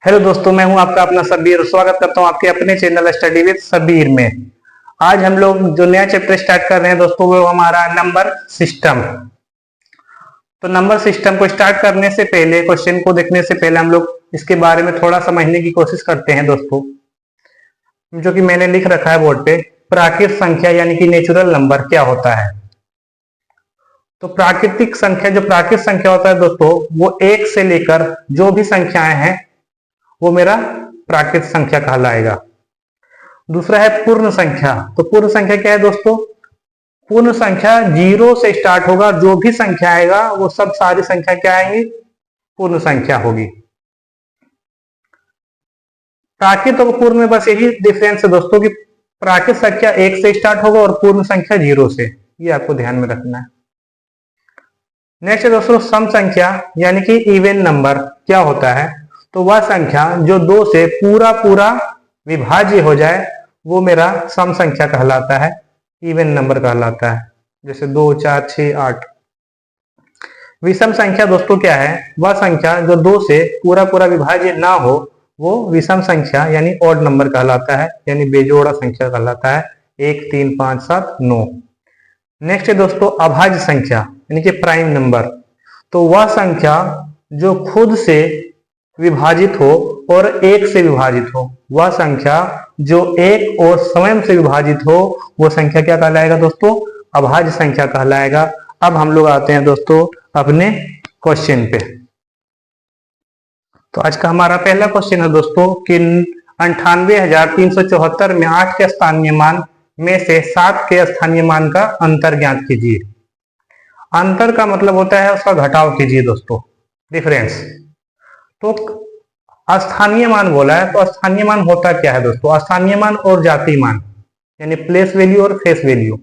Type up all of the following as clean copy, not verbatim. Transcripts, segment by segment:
Hello दोस्तों, मैं हूं आपका अपना सबीर। स्वागत करता हूं आपके अपने चैनल स्टडी विद सबीर में। आज हम लोग जो नया चैप्टर स्टार्ट कर रहे हैं दोस्तों, वो हमारा नंबर सिस्टम। तो नंबर सिस्टम को स्टार्ट करने से पहले, क्वेश्चन को देखने से पहले हम लोग इसके बारे में थोड़ा समझने की कोशिश करते हैं दोस्तों, जो कि मैंने लिख रखा है बोर्ड पे। प्राकृतिक संख्या यानी कि नेचुरल नंबर क्या होता है। तो प्राकृतिक संख्या, जो प्राकृतिक संख्या होता है दोस्तों, वो एक से लेकर जो भी संख्याएं हैं वो मेरा प्राकृतिक संख्या कहलाएगा। दूसरा है पूर्ण संख्या। तो पूर्ण संख्या क्या है दोस्तों? पूर्ण संख्या जीरो से स्टार्ट होगा, जो भी संख्या आएगा वो सब सारी संख्या क्या आएंगी? पूर्ण संख्या होगी। प्राकृत और पूर्ण में बस यही डिफरेंस है दोस्तों कि प्राकृत संख्या एक से स्टार्ट होगा और पूर्ण संख्या जीरो से। ये आपको ध्यान में रखना है। नेक्स्ट है दोस्तों सम संख्या यानी कि इवन नंबर क्या होता है। तो वह संख्या जो दो से पूरा पूरा विभाज्य हो जाए वो मेरा सम संख्या कहलाता है, इवन नंबर कहलाता है। जैसे 2, 4, 6, 8। विषम संख्या दोस्तों क्या है? वह संख्या जो दो से पूरा पूरा विभाज्य ना हो वो विषम संख्या यानी ऑड नंबर कहलाता है, यानी बेजोड़ा संख्या कहलाता है। 1, 3, 5, 7, 9। नेक्स्ट है दोस्तों अभाज्य संख्या यानी कि प्राइम नंबर। तो वह संख्या जो खुद से विभाजित हो और एक से विभाजित हो, वह संख्या जो एक और स्वयं से विभाजित हो, वो संख्या क्या कहलाएगा दोस्तों? अभाज्य संख्या कहलाएगा। अब हम लोग आते हैं दोस्तों अपने क्वेश्चन पे। तो आज का हमारा पहला क्वेश्चन है दोस्तों कि 98,374 में 8 के स्थानीय मान में से 7 के स्थानीय मान का अंतर ज्ञात कीजिए। अंतर का मतलब होता है उसका घटाव कीजिए दोस्तों, डिफरेंस। तो स्थानीय मान बोला है, तो स्थानीय मान होता क्या है दोस्तों? स्थानीय मान और जाति मान यानी प्लेस वैल्यू और फेस वैल्यू।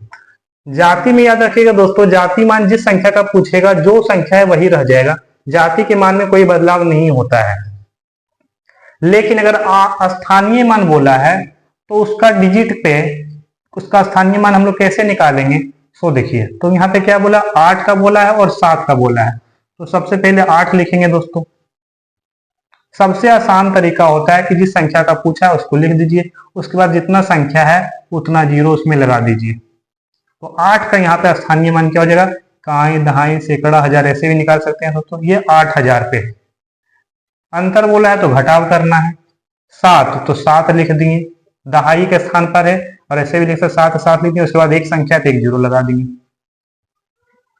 जाति में याद रखिएगा दोस्तों, जाति मान जिस संख्या का पूछेगा, जो संख्या है वही रह जाएगा। जाति के मान में कोई बदलाव नहीं होता है। लेकिन अगर स्थानीय मान बोला है तो उसका डिजिट पे उसका स्थानीय मान हम लोग कैसे निकालेंगे? सो देखिए, तो यहाँ पे क्या बोला? 8 का बोला है और 7 का बोला है। तो सबसे पहले 8 लिखेंगे दोस्तों। सबसे आसान तरीका होता है कि जिस संख्या का पूछा है उसको लिख दीजिए, उसके बाद जितना संख्या है उतना जीरो उसमें लगा दीजिए। तो 8 का यहाँ पे स्थानीय मान क्या हो जाएगा? काई, दहाई, सैकड़ा, हजार ऐसे भी निकाल सकते हैं दोस्तों। ये 8000 पे है। अंतर बोला है तो घटाव करना है। 7 तो 7 लिख दिए, दहाई के स्थान पर है, और ऐसे भी लिख सकते 7 7 लिख दिए। उसके बाद एक संख्या पे एक जीरो लगा देंगे।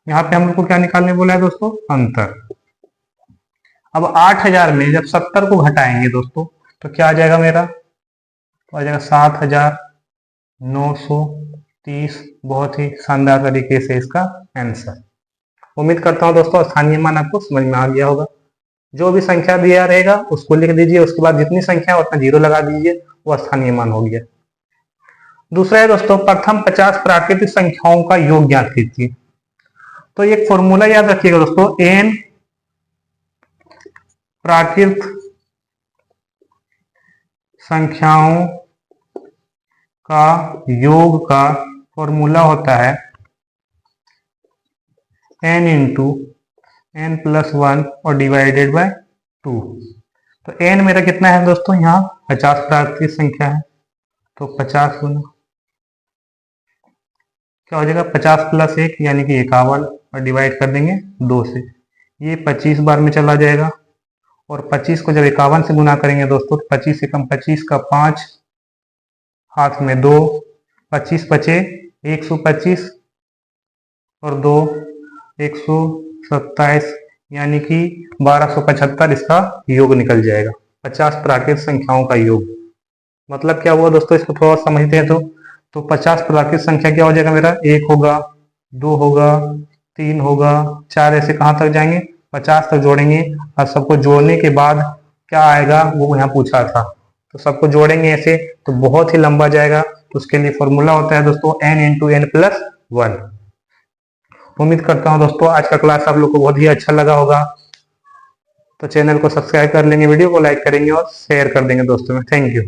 यहाँ पे हम लोग को क्या निकालने बोला है दोस्तों? अंतर। अब 8000 में जब 70 को घटाएंगे दोस्तों तो क्या आ जाएगा मेरा? तो आ जाएगा 7930। बहुत ही शानदार तरीके से इसका आंसर। उम्मीद करता हूं दोस्तों स्थानीय मान आपको समझ में आ गया होगा। जो भी संख्या दिया रहेगा उसको लिख दीजिए, उसके बाद जितनी संख्या उतना जीरो लगा दीजिए, वो स्थानीय मान हो गया। दूसरा है दोस्तों प्रथम 50 प्राकृतिक संख्याओं का योग ज्ञात कीजिए। तो एक फॉर्मूला याद रखिएगा दोस्तों, n प्राकृत संख्याओं का योग का फॉर्मूला होता है n इंटू n प्लस 1 और डिवाइडेड बाय 2। तो n मेरा कितना है दोस्तों? यहाँ 50 प्राकृतिक संख्या है, तो 50 गुना क्या हो जाएगा? 50 प्लस 1 यानी कि 51, और डिवाइड कर देंगे 2 से। ये 25 बार में चला जाएगा, और 25 को जब 51 से गुना करेंगे दोस्तों, 25 से कम 25 का 5, हाथ में 2, 25 बचे 125 और 2 127, यानी कि 1275 इसका योग निकल जाएगा। 50 प्राकृतिक संख्याओं का योग मतलब क्या हुआ दोस्तों? इसको थोड़ा समझते हैं। तो 50 प्राकृतिक संख्या क्या हो जाएगा मेरा? 1 होगा, 2 होगा, 3 होगा, 4, ऐसे कहाँ तक जाएंगे? 50 तक जोड़ेंगे, और सबको जोड़ने के बाद क्या आएगा वो यहाँ पूछा था। तो सबको जोड़ेंगे ऐसे तो बहुत ही लंबा जाएगा। तो उसके लिए फॉर्मूला होता है दोस्तों n इंटू n प्लस 1। उम्मीद करता हूँ दोस्तों आज का क्लास आप लोग को बहुत ही अच्छा लगा होगा। तो चैनल को सब्सक्राइब कर लेंगे, वीडियो को लाइक करेंगे और शेयर कर देंगे दोस्तों में। Thank you.